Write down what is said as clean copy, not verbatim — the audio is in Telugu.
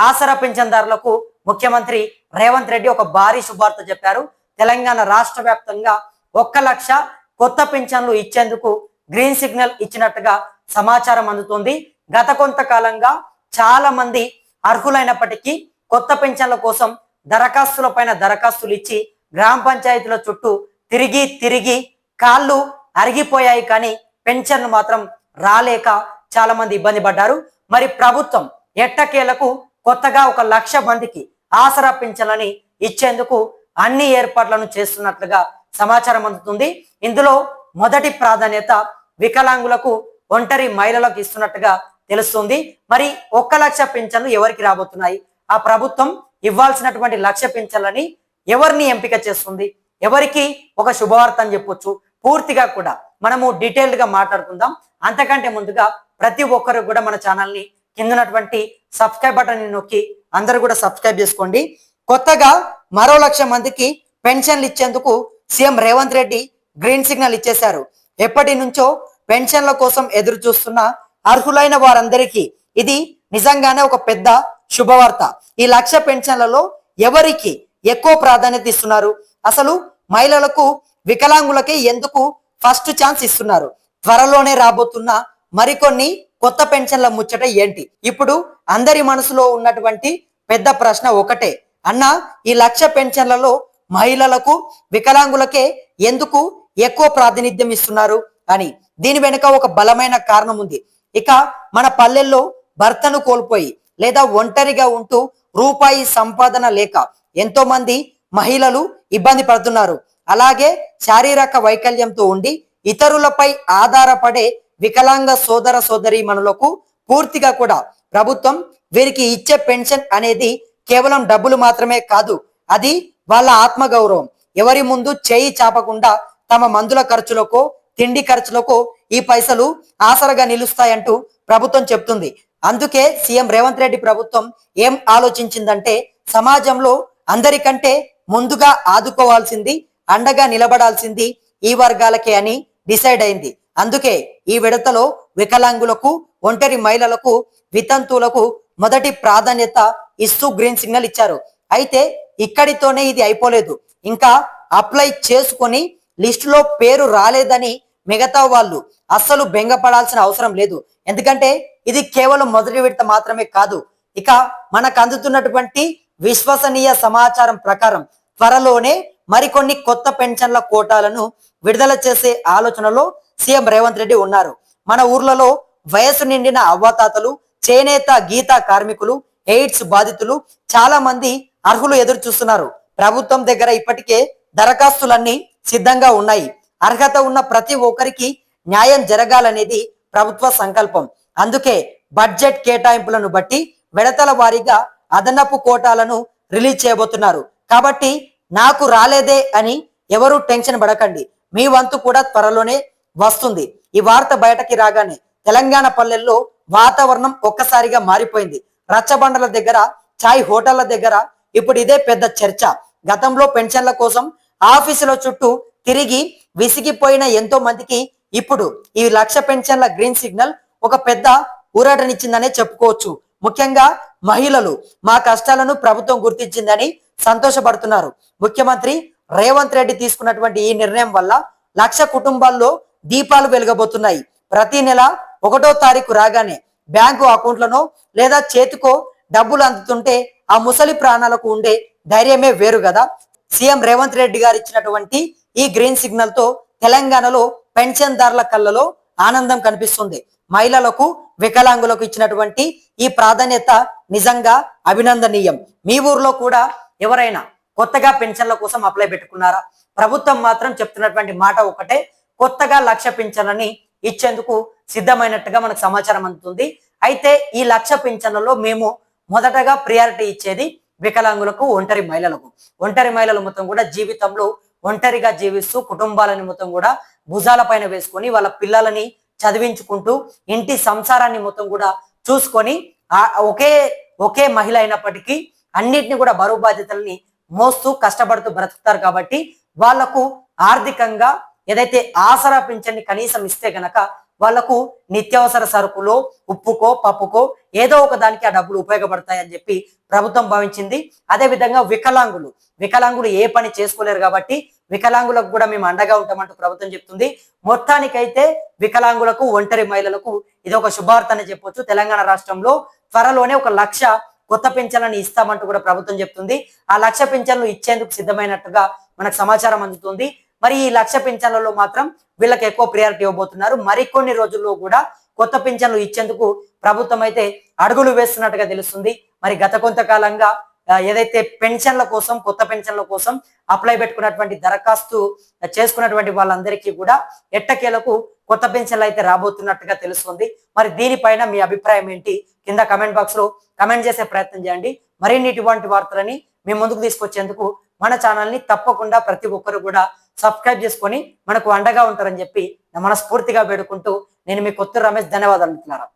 ఆసరా పింఛన్దారులకు ముఖ్యమంత్రి రేవంత్ రెడ్డి ఒక భారీ శుభార్త చెప్పారు. తెలంగాణ రాష్ట్ర వ్యాప్తంగా 1 లక్ష కొత్త పింఛన్లు ఇచ్చేందుకు గ్రీన్ సిగ్నల్ ఇచ్చినట్టుగా సమాచారం అందుతుంది. గత కొంతకాలంగా చాలా మంది అర్హులైనప్పటికీ కొత్త పింఛన్ల కోసం దరఖాస్తులు ఇచ్చి గ్రామ పంచాయతీల చుట్టూ తిరిగి కాళ్ళు అరిగిపోయాయి, కానీ పెన్షన్లు మాత్రం రాలేక చాలా మంది ఇబ్బంది పడ్డారు. మరి ప్రభుత్వం ఎట్టకేలకు కొత్తగా 1 లక్ష మందికి ఆసరా పింఛన్లని ఇచ్చేందుకు అన్ని ఏర్పాట్లను చేస్తున్నట్లుగా సమాచారం అందుతుంది. ఇందులో మొదటి ప్రాధాన్యత వికలాంగులకు, ఒంటరి మహిళలకు ఇస్తున్నట్టుగా తెలుస్తుంది. మరి 1 లక్ష పింఛన్లు ఎవరికి రాబోతున్నాయి? ఆ ప్రభుత్వం ఇవ్వాల్సినటువంటి 1 లక్ష పింఛన్లని ఎవరిని ఎంపిక చేస్తుంది? ఎవరికి ఒక శుభవార్త అని చెప్పొచ్చు? పూర్తిగా కూడా మనము డీటెయిల్డ్ గా మాట్లాడుకుందాం. అంతకంటే ముందుగా ప్రతి ఒక్కరు కూడా మన ఛానల్ని కిందనటువంటి సబ్స్క్రైబ్ బటన్ నొక్కి అందరూ కూడా సబ్స్క్రైబ్ చేసుకోండి. కొత్తగా మరో 1 లక్ష మందికి పెన్షన్లు ఇచ్చేందుకు CM Revanth Reddy green signal ఇచ్చేశారు. ఎప్పటి నుంచో పెన్షన్ల కోసం ఎదురు చూస్తున్న అర్హులైన వారందరికీ ఇది నిజంగానే ఒక పెద్ద శుభవార్త. ఈ 1 లక్ష పెన్షన్లలో ఎవరికి ఎక్కువ ప్రాధాన్యత ఇస్తున్నారు? అసలు మహిళలకు, వికలాంగులకే ఎందుకు ఫస్ట్ ఛాన్స్ ఇస్తున్నారు? త్వరలోనే రాబోతున్న మరికొన్ని కొత్త పెన్షన్ల ముచ్చట ఏంటి? ఇప్పుడు అందరి మనసులో ఉన్నటువంటి పెద్ద ప్రశ్న ఒకటే, అన్న ఈ 1 లక్ష పెన్షన్లలో మహిళలకు, వికలాంగులకే ఎందుకు ఎక్కువ ప్రాతినిధ్యం ఇస్తున్నారు అని. దీని వెనుక ఒక బలమైన కారణం ఉంది. ఇక మన పల్లెల్లో భర్తను కోల్పోయి లేదా ఒంటరిగా ఉంటూ రూపాయి సంపాదన లేక ఎంతో మంది మహిళలు ఇబ్బంది పడుతున్నారు. అలాగే శారీరక వైకల్యంతో ఉండి ఇతరులపై ఆధారపడే వికలాంగ సోదర సోదరీమణులకు పూర్తిగా కూడా ప్రభుత్వం వీరికి ఇచ్చే పెన్షన్ అనేది కేవలం డబ్బులు మాత్రమే కాదు, అది వాళ్ళ ఆత్మగౌరవం. ఎవరి ముందు చేయి చాపకుండా తమ మందుల ఖర్చులకో, తిండి ఖర్చులకో ఈ పైసలు ఆసరగా నిలుస్తాయంటూ ప్రభుత్వం చెప్తుంది. అందుకే సీఎం రేవంత్ రెడ్డి ప్రభుత్వం ఏం ఆలోచించిందంటే, సమాజంలో అందరికంటే ముందుగా ఆదుకోవాల్సింది, అండగా నిలబడాల్సింది ఈ వర్గాలకే అని డిసైడ్ అయింది. అందుకే ఈ విడతలో వికలాంగులకు, ఒంటరి మహిళలకు, వితంతువులకు మొదటి ప్రాధాన్యత ఇస్తూ గ్రీన్ సిగ్నల్ ఇచ్చారు. అయితే ఇక్కడితోనే ఇది అయిపోలేదు. ఇంకా అప్లై చేసుకొని లిస్టులో పేరు రాలేదని మిగతా వాళ్ళు అస్సలు బెంగపడాల్సిన అవసరం లేదు. ఎందుకంటే ఇది కేవలం మొదటి విడత మాత్రమే కాదు. ఇక మనకు అందుతున్నటువంటి విశ్వసనీయ సమాచారం ప్రకారం త్వరలోనే మరికొన్ని కొత్త పెన్షన్ల కోటాలను విడుదల చేసే ఆలోచనలో సీఎం రేవంత్ రెడ్డి ఉన్నారు. మన ఊర్లలో వయసు నిండిన అవ్వాతాతలు, చేనేత గీత కార్మికులు, ఎయిడ్స్ బాధితులు చాలా మంది అర్హులు ఎదురు చూస్తున్నారు. ప్రభుత్వం దగ్గర ఇప్పటికే దరఖాస్తులన్నీ సిద్ధంగా ఉన్నాయి. అర్హత ఉన్న ప్రతి ఒక్కరికి న్యాయం జరగాలనేది ప్రభుత్వ సంకల్పం. అందుకే బడ్జెట్ కేటాయింపులను బట్టి విడతల వారీగా అదనపు కోటాలను రిలీజ్ చేయబోతున్నారు. కాబట్టి నాకు రాలేదే అని ఎవరు టెన్షన్ పడకండి, మీ వంతు కూడా త్వరలోనే వస్తుంది. ఈ వార్త బయటకి రాగానే తెలంగాణ పల్లెల్లో వాతావరణం ఒక్కసారిగా మారిపోయింది. రచ్చబండల దగ్గర, చాయ్ హోటళ్ల దగ్గర ఇప్పుడు ఇదే పెద్ద చర్చ. గతంలో పెన్షన్ల కోసం ఆఫీసుల చుట్టూ తిరిగి విసిగిపోయిన ఎంతో మందికి ఇప్పుడు ఈ 1 లక్ష పెన్షన్ల గ్రీన్ సిగ్నల్ ఒక పెద్ద ఊరటనిచ్చిందనే చెప్పుకోవచ్చు. ముఖ్యంగా మహిళలు మా కష్టాలను ప్రభుత్వం గుర్తించిందని సంతోషపడుతున్నారు. ముఖ్యమంత్రి రేవంత్ రెడ్డి తీసుకున్నటువంటి ఈ నిర్ణయం వల్ల 1 లక్ష కుటుంబాల్లో దీపాలు వెలగబోతున్నాయి. ప్రతి నెల 1వ తారీఖు రాగానే బ్యాంకు అకౌంట్లను లేదా చేతికో డబ్బులు అందుతుంటే ఆ ముసలి ప్రాణాలకు ఉండే ధైర్యమే వేరు కదా. సీఎం రేవంత్ రెడ్డి గారు ఇచ్చినటువంటి ఈ గ్రీన్ సిగ్నల్ తో తెలంగాణలో పెన్షన్దారుల కళ్ళలో ఆనందం కనిపిస్తుంది. మహిళలకు, వికలాంగులకు ఇచ్చినటువంటి ఈ ప్రాధాన్యత నిజంగా అభినందనీయం. మీ ఊర్లో కూడా ఎవరైనా కొత్తగా పెన్షన్ల కోసం అప్లై పెట్టుకున్నారా? ప్రభుత్వం మాత్రం చెప్తున్నటువంటి మాట ఒకటే, కొత్తగా 1 లక్ష పెన్షన్లని ఇచ్చేందుకు సిద్ధమైనట్టుగా మనకు సమాచారం అందుతుంది. అయితే ఈ 1 లక్ష పెన్షన్లలో మేము మొదటగా ప్రియారిటీ ఇచ్చేది వికలాంగులకు, ఒంటరి మహిళలకు. ఒంటరి మహిళలు మొత్తం కూడా జీవితంలో ఒంటరిగా జీవిస్తూ కుటుంబాలని మొత్తం కూడా భుజాల పైన వేసుకొని వాళ్ళ పిల్లలని చదివించుకుంటూ ఇంటి సంసారాన్ని మొత్తం కూడా చూసుకొని ఒకే మహిళ అయినప్పటికీ అన్నిటిని కూడా బరువు బాధ్యతల్ని మోస్తూ కష్టపడుతూ బ్రతుకుతారు. కాబట్టి వాళ్లకు ఆర్థికంగా ఏదైతే ఆసరా పింఛన్ని కనీసం ఇస్తే గనక వాళ్లకు నిత్యావసర సరుకులో ఉప్పుకో పప్పుకో ఏదో ఒక దానికి ఆ డబ్బులు ఉపయోగపడతాయని చెప్పి ప్రభుత్వం భావించింది. అదే విధంగా వికలాంగులు ఏ పని చేసుకోలేరు కాబట్టి వికలాంగులకు కూడా మేము అండగా ఉంటామంటూ ప్రభుత్వం చెప్తుంది. మొత్తానికైతే వికలాంగులకు, ఒంటరి మహిళలకు ఇది ఒక శుభార్త అని చెప్పొచ్చు. తెలంగాణ రాష్ట్రంలో త్వరలోనే 1,00,000 కొత్త పింఛన్లను ఇస్తామంటూ కూడా ప్రభుత్వం చెప్తుంది. ఆ 1,00,000 పింఛన్లు ఇచ్చేందుకు సిద్ధమైనట్టుగా మనకు సమాచారం అందుతుంది. మరి ఈ 1,00,000 పింఛన్లలో మాత్రం వీళ్ళకి ఎక్కువ ప్రియారిటీ ఇవ్వబోతున్నారు. మరికొన్ని రోజుల్లో కూడా కొత్త పింఛన్లు ఇచ్చేందుకు ప్రభుత్వం అయితే అడుగులు వేస్తున్నట్టుగా తెలుస్తుంది. మరి గత కొంతకాలంగా ఏదైతే పెన్షన్ల కోసం, కొత్త పెన్షన్ల కోసం అప్లై పెట్టుకున్నటువంటి దరఖాస్తు చేసుకున్నటువంటి వాళ్ళందరికీ కూడా ఎట్టకేలకు కొత్త పెన్షన్లు అయితే రాబోతున్నట్టుగా తెలుస్తుంది. మరి దీనిపైన మీ అభిప్రాయం ఏంటి? కింద కమెంట్ బాక్స్ లో కమెంట్ చేసే ప్రయత్నం చేయండి. మరిన్ని ఇటువంటి వార్తలని మీ ముందుకు తీసుకొచ్చేందుకు మన ఛానల్ ని తప్పకుండా ప్రతి ఒక్కరు కూడా సబ్స్క్రైబ్ చేసుకొని మనకు అండగా ఉంటారని చెప్పి మనస్ఫూర్తిగా వేడుకుంటూ నేను మీ కొత్త రమేష్. ధన్యవాదాలు మిత్రులారా.